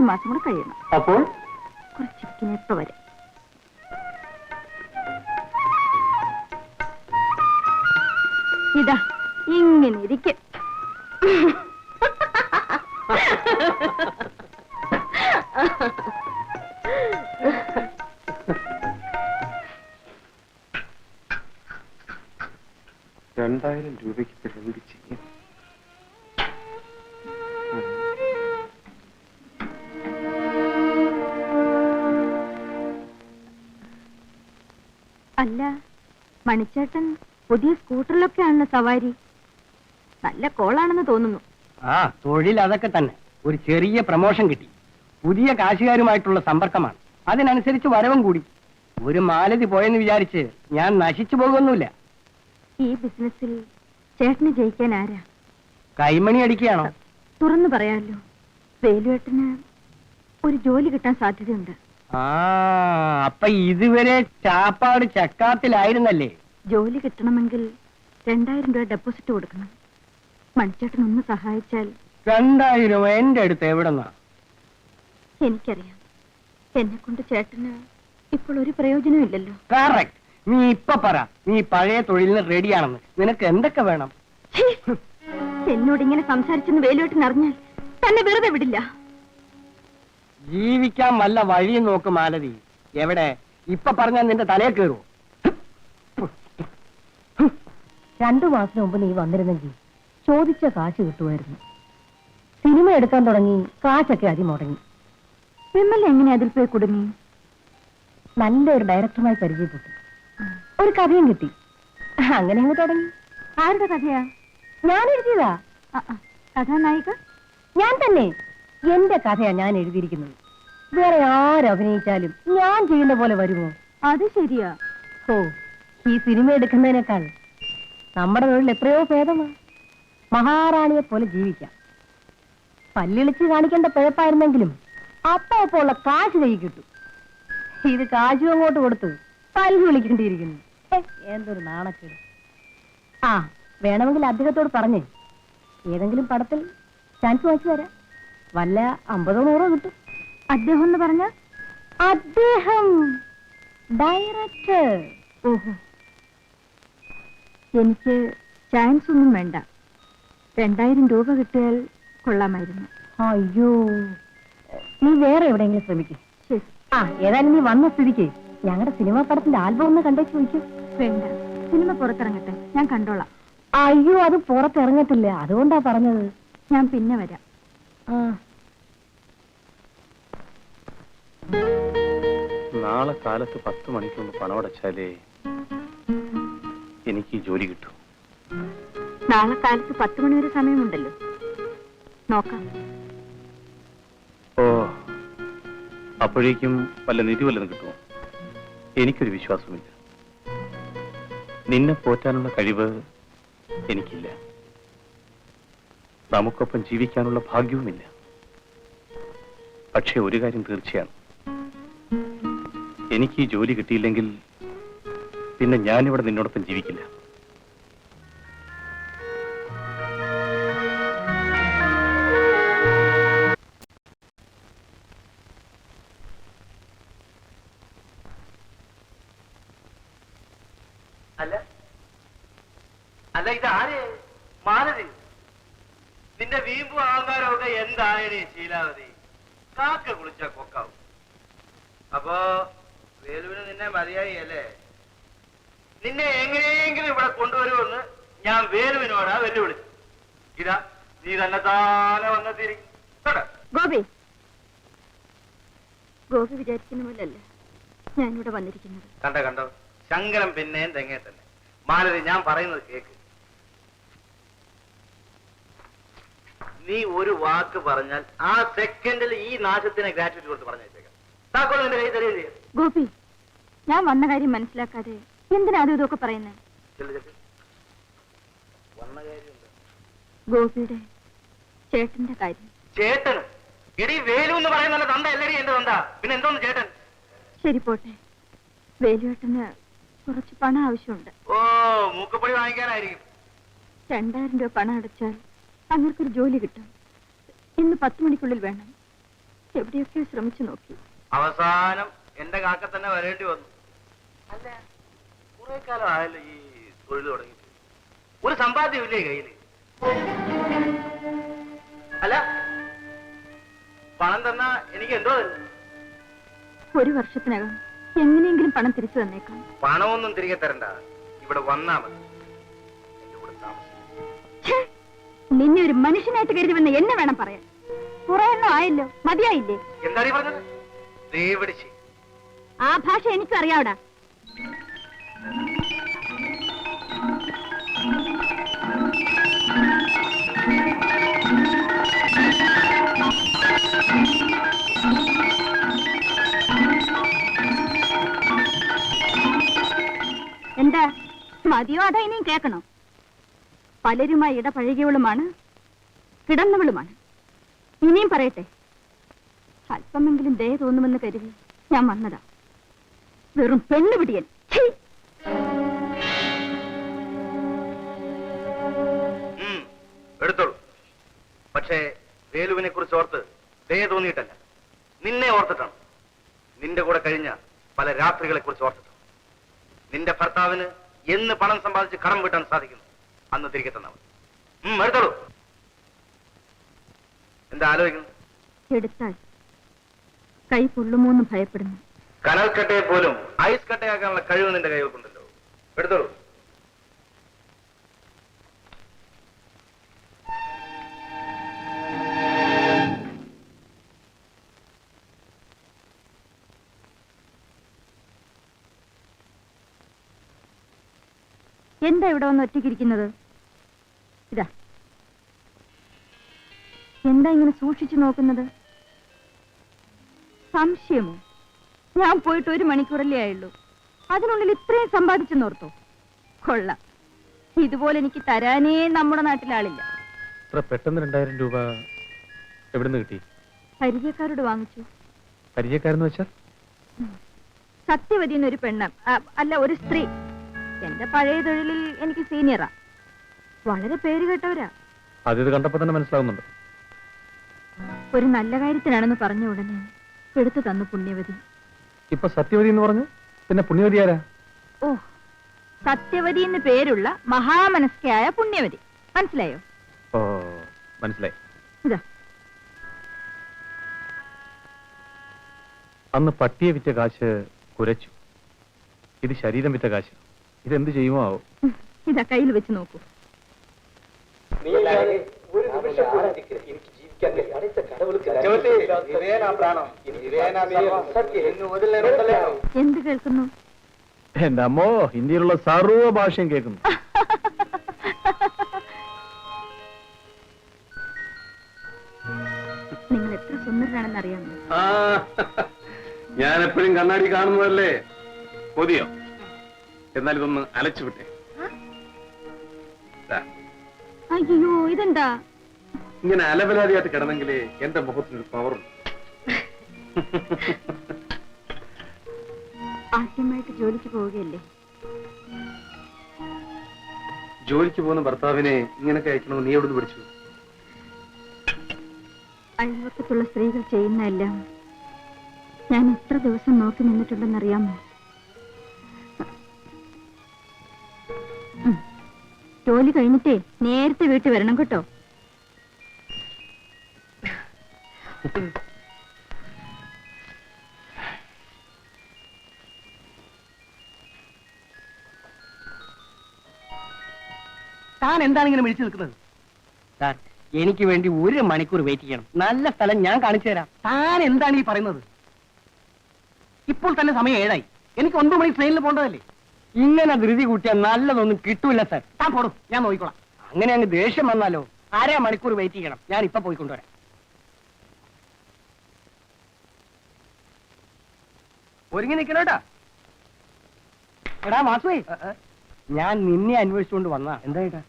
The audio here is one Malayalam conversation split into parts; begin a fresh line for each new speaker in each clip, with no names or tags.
ഒരു മാസം കൂടെ കഴിയണം.
അപ്പോൾ
കുറച്ചിരിക്കുന്ന വരെ. ഇതാ ഇങ്ങനെ ഇരിക്കും.
രൂപയ്ക്ക് എന്ത് ചെയ്യും?
അല്ല, മണിച്ചേട്ടൻ പുതിയ സ്കൂട്ടറിലൊക്കെയാണല്ലോ സവാരി. നല്ല കോളാണെന്ന് തോന്നുന്നു.
ആ, തൊഴിൽ അതൊക്കെ തന്നെ. ഒരു ചെറിയ പ്രമോഷൻ കിട്ടി. പുതിയ കാശുകാരുമായിട്ടുള്ള സമ്പർക്കമാണ്. അതിനനുസരിച്ച് വരവും കൂടി. ഒരു മാലതി പോയെന്ന് വിചാരിച്ച് ഞാൻ നശിച്ചു പോകുന്നില്ല.
ഈ ബിസിനസ്സിൽ ചേട്ടന് ജയിക്കാൻ ആരാ?
കൈമണി അടിക്കുകയാണോ?
തുറന്നു പറയാമല്ലോ, വേലുവേട്ടന് ഒരു ജോലി കിട്ടാൻ സാധ്യതയുണ്ട്.
ആ, അപ്പൊ ഇതുവരെ ചാപ്പാട് ചക്കാത്തിലായിരുന്നല്ലേ?
ജോലി കിട്ടണമെങ്കിൽ 2000 രൂപ ഡെപ്പോസിറ്റ് കൊടുക്കണം. മണിച്ചേട്ടൻ ഒന്ന് സഹായിച്ചാൽ.
2000 എന്റെ അടുത്ത് എവിടെന്നാ?
എനിക്കറിയാം, എന്നെ കൊണ്ട് ചേട്ടന് ഇപ്പോൾ ഒരു പ്രയോജനവും ഇല്ലല്ലോ.
കറക്റ്റ്. നീ ഇപ്പൊ പറ, നീ പഴയ തൊഴിലിന് റെഡിയാണെന്ന്. നിനക്ക് എന്തൊക്കെ വേണം?
എന്നോട് ഇങ്ങനെ സംസാരിച്ചെന്ന് വേലുവേട്ടൻ അറിഞ്ഞാൽ തന്നെ വെറുതെ വിടില്ല.
ജീവിക്കാൻ വല്ല വഴിയും നോക്ക് മാലതി. എവിടെ? ഇപ്പൊ പറഞ്ഞാൽ നിന്റെ തലയെ കയറുമോ?
2 മാസം മുമ്പ് നീ വന്നിരുന്നെങ്കിൽ ചോദിച്ച കാശ് കിട്ടുമായിരുന്നു. സിനിമ എടുക്കാൻ തുടങ്ങി, കാശൊക്കെ അതി മുടങ്ങി. വിമൽ എങ്ങനെ അതിൽ പോയി കുടുങ്ങി? നല്ലൊരു ഡയറക്ടറുമായി പരിചയപ്പെട്ടു. ഒരു കഥയും കിട്ടി. അങ്ങനെ അങ്ങ് തുടങ്ങി. ആരുടെ കഥയാ? ഞാൻ എഴുതിയതാ. കഥാനായിക ഞാൻ തന്നെ. എന്റെ കഥയാ ഞാൻ എഴുതിയിരിക്കുന്നത്. വേറെ ആരഭിനയിച്ചാലും ഞാൻ ചെയ്യുന്ന പോലെ വരുമോ? അത് ശരിയാ. ഓ, ഈ സിനിമ എടുക്കുന്നതിനേക്കാൾ നമ്മുടെ തൊഴിൽ എത്രയോ ഭേദമാ. മഹാറാണിയെ പോലെ ജീവിക്കാം. പല്ലിളിച്ച് കാണിക്കേണ്ട പിഴപ്പായിരുന്നെങ്കിലും അപ്പൊ ഉള്ള കാശ് കൈ കിട്ടും. ഇത് കാശും അങ്ങോട്ട് കൊടുത്ത് പല്ല് വിളിക്കേണ്ടിയിരിക്കുന്നു. എന്തൊരു നാണക്കേട്. ആ, വേണമെങ്കിൽ അദ്ദേഹത്തോട് പറഞ്ഞേ ഏതെങ്കിലും പടത്തിൽ ചാൻസ് വാങ്ങിച്ചു തരാം. വല്ല 50-100 കിട്ടും. അദ്ദേഹം എന്ന് പറഞ്ഞ അദ്ദേഹം ഡയറക്ടർ. ഓഹോ, എനിക്ക് ചാൻസ് ഒന്നും വേണ്ട. 2000 രൂപ കിട്ടിയാൽ കൊള്ളാമായിരുന്നു. അയ്യോ, നീ വേറെ എവിടെയെങ്കിലും ശ്രമിക്കും. ശരി. ആ, ഏതായാലും നീ വന്ന സ്ഥിതിക്ക് ഞങ്ങളുടെ സിനിമാ പടത്തിന്റെ ആൽബം ഒന്ന് കണ്ടേച്ച് ചോദിക്കും. വേണ്ട, സിനിമ പുറത്തിറങ്ങട്ടെ, ഞാൻ കണ്ടോളാം. അയ്യോ, അത് പുറത്തിറങ്ങത്തില്ല. അതുകൊണ്ടാ പറഞ്ഞത്. ഞാൻ പിന്നെ വരാം.
നാളെ കാലത്ത് 10 മണിക്കൊന്ന് പണമടച്ചാലേ എനിക്ക് ജോലി കിട്ടും.
നാളെ കാലത്ത് 10 മണി വരെ സമയമുണ്ടല്ലോ, നോക്കാം.
ഓ, അപ്പോഴേക്കും വല്ല നിധി വല്ലതും കിട്ടുമോ? എനിക്കൊരു വിശ്വാസമില്ല. നിന്നെ പോറ്റാനുള്ള കഴിവ് എനിക്കില്ല. നമുക്കൊപ്പം ജീവിക്കാനുള്ള ഭാഗ്യവുമില്ല. പക്ഷെ ഒരു കാര്യം തീർച്ചയാണ്, എനിക്ക് ഈ ജോലി കിട്ടിയില്ലെങ്കിൽ പിന്നെ ഞാനിവിടെ നിന്നോടൊപ്പം ജീവിക്കില്ല.
അല്ല, ഇതാര്? മാലതി? നിന്റെ വീമ്പും ആൾക്കാരൊക്കെ എന്തായണേ ശീലാവതി? കാക്ക കുളിച്ച കൊക്കാവും. അപ്പോ വേലുവിന് നിന്നെ മതിയായി അല്ലേ? നിന്നെ എങ്ങനെയെങ്കിലും ഇവിടെ കൊണ്ടുവരുമെന്ന് ഞാൻ വേലുവിനോടാ വെല്ലുവിളിച്ചു. ഇതാ നീ തന്നെ താനെ വന്നെത്തിയിരിക്കും.
ഗോപി, ഗോപി വിചാരിക്കുന്ന പോലല്ല ഞാനിവിടെ വന്നിരിക്കുന്നത്.
കണ്ടോ, ശങ്കരം പിന്നെയും തെങ്ങേ തന്നെ. മാലതി, ഞാൻ പറയുന്നത് കേക്ക്. നീ ഒരു വാക്ക് പറഞ്ഞാൽ ആ സെക്കൻഡിൽ ഈ നാശത്തിനെ ഗ്രാറ്റുവിറ്റി കൊടുത്ത് പറഞ്ഞേക്കാം. താക്കോൽ എന്റെ കൈ തരുകയും ചെയ്യാം.
ഗോപി, ഞാൻ വന്ന കാര്യം മനസ്സിലാക്കാതെ എന്തിനാ അതും ഇതൊക്കെ പറയുന്നത്?
വന്ന കാര്യമുണ്ട്.
ഗോപിയുടെ ചേട്ടന്റെ കാര്യം.
ചേട്ടനും ഇടി വേലു എന്ന് പറയുന്ന തന്ത അല്ലടി എന്റെ തന്ത. പിന്നെ എന്തോന്ന് ചേട്ടൻ?
ശരി, പോട്ടെ. വേലുവേട്ടന് കുറച്ച് പണം ആവശ്യമുണ്ട്.
ഓ, മൂക്കപ്പൊടി വാങ്ങിക്കാനായിരിക്കും.
2000 രൂപ പണം അടച്ചാൽ അങ്ങനൊരു ജോലി കിട്ടും. ഇന്ന് 10 മണിക്കുള്ളിൽ വേണം. എവിടെയൊക്കെയോ ശ്രമിച്ചു നോക്കി.
അവസാനം എന്റെ കാക്ക തന്നെ വരേണ്ടി വന്നു. അല്ല, കുറെ കാലം ആയല്ലോ ഈ തൊഴിൽ തുടങ്ങി. ഒരു സമ്പാദ്യമില്ലേ കയ്യില്? അല്ല, പണം തന്നാ എനിക്ക് എന്തോ തരും?
ഒരു വർഷത്തിനകം എങ്ങനെയെങ്കിലും പണം തിരിച്ചു തന്നേക്കാം.
പണമൊന്നും തിരികെ തരണ്ട, ഇവിടെ വന്നാ മതി. എന്റെ കൂടെ താമസിക്കും.
നിന്നെ ഒരു മനുഷ്യനായിട്ട് കരുതി വന്ന് എന്നെ വേണം പറയാൻ. കുറെ എണ്ണം ആയല്ലോ, മതിയായില്ലേ?
എന്താണ് ഈ പറഞ്ഞത്? ദേവടിച്ച്
ആ ഭാഷ എനിക്കും അറിയാവടാ. എന്താ, മതിയോ അതാ ഇനിയും കേൾക്കണോ? പലരുമായി ഇടപഴകിയവളുമാണ്, കിടന്നവളുമാണ്. ഇനിയും പറയട്ടെ, അല്പമെങ്കിലും ദയ തോന്നുമെന്ന് കരുതി ഞാൻ വന്നതാ. വെറും പെണ്ണുപിടിയൻ.
എടുത്തോളൂ. പക്ഷേ വേലുവിനെ കുറിച്ച് ഓർത്ത് ദയ തോന്നിയിട്ടല്ല, നിന്നെ ഓർത്തിട്ടാണ്. നിന്റെ കൂടെ കഴിഞ്ഞ പല രാത്രികളെ കുറിച്ച് ഓർത്തിട്ടാണ്. നിന്റെ ഭർത്താവിന് എന്ന് പണം സമ്പാദിച്ച് കടം വീട്ടാൻ സാധിക്കുന്നു, അന്ന് തിരികെ തന്നാൽ മതി. എടുത്തോളൂ. എന്താ ആലോചിക്കുന്നു?
എടുത്താൽ കൈ പൊള്ളുമോന്ന് ഭയപ്പെടുന്നു.
കനൽക്കട്ടയെ പോലും ഐസ് കട്ടയാക്കാനുള്ള കഴിവ് നിന്റെ കൈവക്കുണ്ടല്ലോ. എടുത്തോളൂ.
എന്താ ഇവിടെ വന്ന് ഒറ്റയ്ക്കിരിക്കുന്നത്? ഇതാ, എന്താ ഇങ്ങനെ സൂക്ഷിച്ചു നോക്കുന്നത്? സംശയമോ? ഞാൻ പോയിട്ട് 1 മണിക്കൂറല്ലേ ആയുള്ളൂ, അതിനുള്ളിൽ ഇത്രയും സമ്പാദിച്ചെന്നോർത്തോ? കൊള്ളാം. ഇതുപോലെ എനിക്ക് തരാനേ നമ്മുടെ നാട്ടിലാളില്ല.
പെട്ടെന്ന് 2000 രൂപ എവിടുന്ന് കിട്ടി?
പരിചയക്കാരോട് വാങ്ങിച്ചു.
പരിചയക്കാരെന്ന് വെച്ചാൽ?
സത്യവതി എന്നൊരു പെണ്ണ്, അല്ല ഒരു സ്ത്രീ. എന്റെ പഴയ തൊഴിലിൽ എനിക്ക് സീനിയറാ. വളരെ പേര് കേട്ടവരാ.
അത് കണ്ടപ്പോ തന്നെ മനസ്സിലാവുന്നുണ്ട്.
ഒരു നല്ല കാര്യത്തിനാണെന്ന് പറഞ്ഞ ഉടനെ എടുത്തു തന്നു പുണ്യവതി.
ഇപ്പൊ സത്യവതി എന്ന് പറഞ്ഞു, പിന്നെ പുണ്യവതി ആരാ?
ഓ, സത്യവതി എന്ന് പേരുള്ള മഹാമനസ്കയായ പുണ്യവതി. മനസ്സിലായോ?
ഓ, മനസ്സിലായി.
ഇതാ,
അന്ന് പട്ടിയെ വിറ്റ കാശ് കുരച്ചു. ഇത് ശരീരം വിറ്റ കാശ്. ഇതെന്ത് ചെയ്യുമോ ആവോ?
ഇതാ കയ്യിൽ വെച്ച് നോക്കൂ. എന്ത് കേൾക്കുന്നു?
എന്റെ അമ്മോ, ഹിന്ദിയിലുള്ള സർവ്വ ഭാഷയും കേൾക്കുന്നു.
നിങ്ങൾ എത്ര സുന്ദരനാണെന്ന് അറിയാമോ?
ഞാൻ എപ്പോഴും കണ്ണാടി കാണുന്നതല്ലേ. കൊതിയോ? എന്നാൽ ഇതൊന്ന് അലച്ചു വിട്ടേ.
അയ്യോ, ഇതെന്താ?
ഇങ്ങനെ അലവലാതിയായിട്ട് കിടന്നെങ്കിലേ എന്റെ മുഖത്തിന് പവറുണ്ട്.
ആദ്യമായിട്ട് ജോലിക്ക് പോവുകയല്ലേ?
ജോലിക്ക് പോകുന്ന ഭർത്താവിനെ ഇങ്ങനൊക്കെ അയക്കണമെന്ന് നീ എവിടുന്ന് പഠിച്ചു?
അയൽവക്കത്തുള്ള സ്ത്രീകൾ ചെയ്യുന്നതെല്ലാം ഞാൻ എത്ര ദിവസം നോക്കി നിന്നിട്ടുണ്ടെന്നറിയാമോ? ജോലി കഴിഞ്ഞിട്ടേ നേരത്തെ വീട്ടിൽ വരണം കേട്ടോ.
താൻ എന്താണ് ഇങ്ങനെ വിളിച്ചു നിൽക്കുന്നത്? സാർ, എനിക്ക് വേണ്ടി 1 മണിക്കൂർ വെയിറ്റ് ചെയ്യണം. നല്ല സ്ഥലം ഞാൻ കാണിച്ചു തരാം. താൻ എന്താണ് ഈ പറയുന്നത്? ഇപ്പോൾ തന്നെ സമയം 7 എനിക്ക് 9 മണി ട്രെയിനിൽ പോകേണ്ടതല്ലേ? ഇങ്ങനെ ധൃതി കൂട്ടിയാൽ നല്ലതൊന്നും കിട്ടൂല സാർ. താൻ പോടും, ഞാൻ നോക്കിക്കോളാം. അങ്ങനെ അങ്ങ് ദേഷ്യം വന്നാലോ? 1/2 മണിക്കൂർ വെയിറ്റ് ചെയ്യണം. ഞാൻ ഇപ്പൊ പോയിക്കൊണ്ടുവരാം. ഒരുങ്ങി നിൽക്കണോട്ടാ. എടാ വാസുവേ, ഞാൻ നിന്നെ അന്വേഷിച്ചുകൊണ്ട് വന്നാ. എന്താ?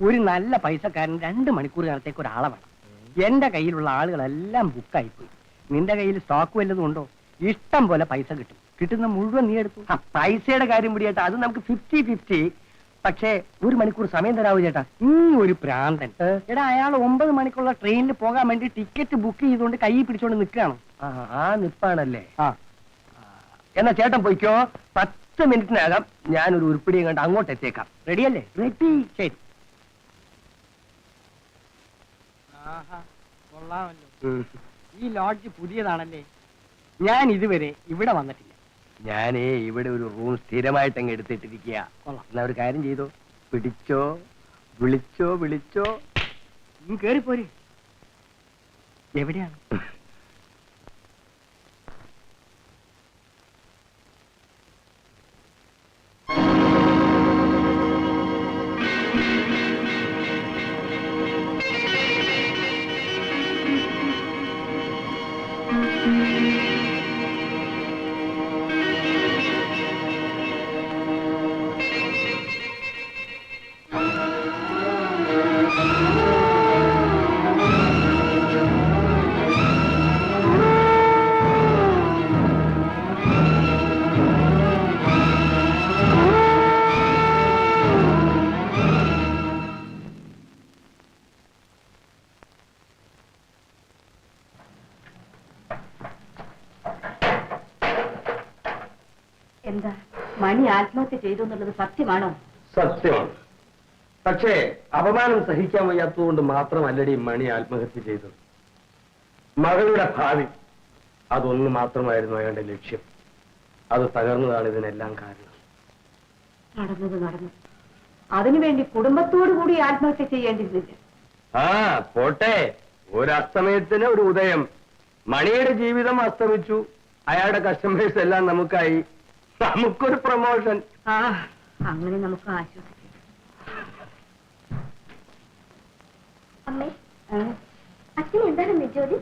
ഒരു നല്ല പൈസക്കാരൻ 2 മണിക്കൂർ കാലത്തേക്ക് ഒരാളെ വേണം. എന്റെ കയ്യിലുള്ള ആളുകളെല്ലാം ബുക്കായിപ്പോയി. നിന്റെ കയ്യിൽ സ്റ്റോക്ക് വല്ലതും ഉണ്ടോ? ഇഷ്ടം പോലെ പൈസ കിട്ടും. കിട്ടുന്ന മുഴുവൻ നീ എടുത്തു. പൈസയുടെ കാര്യം പിടിയായിട്ട് അത് നമുക്ക് 50-50. പക്ഷേ 1 മണിക്കൂർ സമയം തരാവൂ ചേട്ടാ. ഒരു പ്രാന്തൻ. എടാ, അയാൾ 9 മണിക്കുള്ള ട്രെയിനിൽ പോകാൻ വേണ്ടി ടിക്കറ്റ് ബുക്ക് ചെയ്തുകൊണ്ട് കൈ പിടിച്ചോണ്ട് നിൽക്കുകയാണ്. ആ നിപ്പാണല്ലേ. എന്നാ ചേട്ടൻ പോയിക്കോ. 10 മിനിറ്റിനകം ഞാനൊരു ഉരുപ്പിടിയും കണ്ട് അങ്ങോട്ട് എത്തിയേക്കാം. റെഡിയല്ലേ? റെഡി. ശരി. ഈ ലോഡ്ജ് പുതിയതാണല്ലേ? ഞാൻ ഇതുവരെ ഇവിടെ വന്നിട്ടില്ല. ഞാനേ ഇവിടെ ഒരു റൂം സ്ഥിരമായിട്ട് അങ്ങ് എടുത്തിട്ടിരിക്കുക. എന്നാ ഒരു കാര്യം ചെയ്തോ, പിടിച്ചോ, വിളിച്ചോ. നീ കേറിപ്പോരെ. എവിടെയാണ്?
എന്താ മണി ആത്മഹത്യ ചെയ്തു എന്നുള്ളത് സത്യമാണോ?
സത്യമാണ്. പക്ഷേ അപമാനം സഹിക്കാൻ വയ്യാത്തതുകൊണ്ട് മാത്രമല്ലടി മണി ആത്മഹത്യ ചെയ്തത്. മകളുടെ ഭാവി, അതൊന്നു മാത്രമായിരുന്നു അയാളുടെ ലക്ഷ്യം. അത് തകർന്നതാണ് ഇതിനെല്ലാം കാരണം.
നടന്നു. അതിനുവേണ്ടി കുടുംബത്തോടു കൂടി ആത്മഹത്യ ചെയ്യേണ്ടിയിരുന്നില്ല.
പോട്ടെ, ഒരു അസ്തമയത്തിന് ഒരു ഉദയം. മണിയുടെ ജീവിതം അസ്തമിച്ചു. അയാളുടെ കസ്റ്റമേഴ്സ് എല്ലാം നമുക്കായി. നമുക്കൊരു പ്രൊമോഷൻ.
അങ്ങനെ നമുക്ക് ആശ്വസിക്കാം.
അമ്മേ, അച്ഛൻ എന്താണ് ജോലി?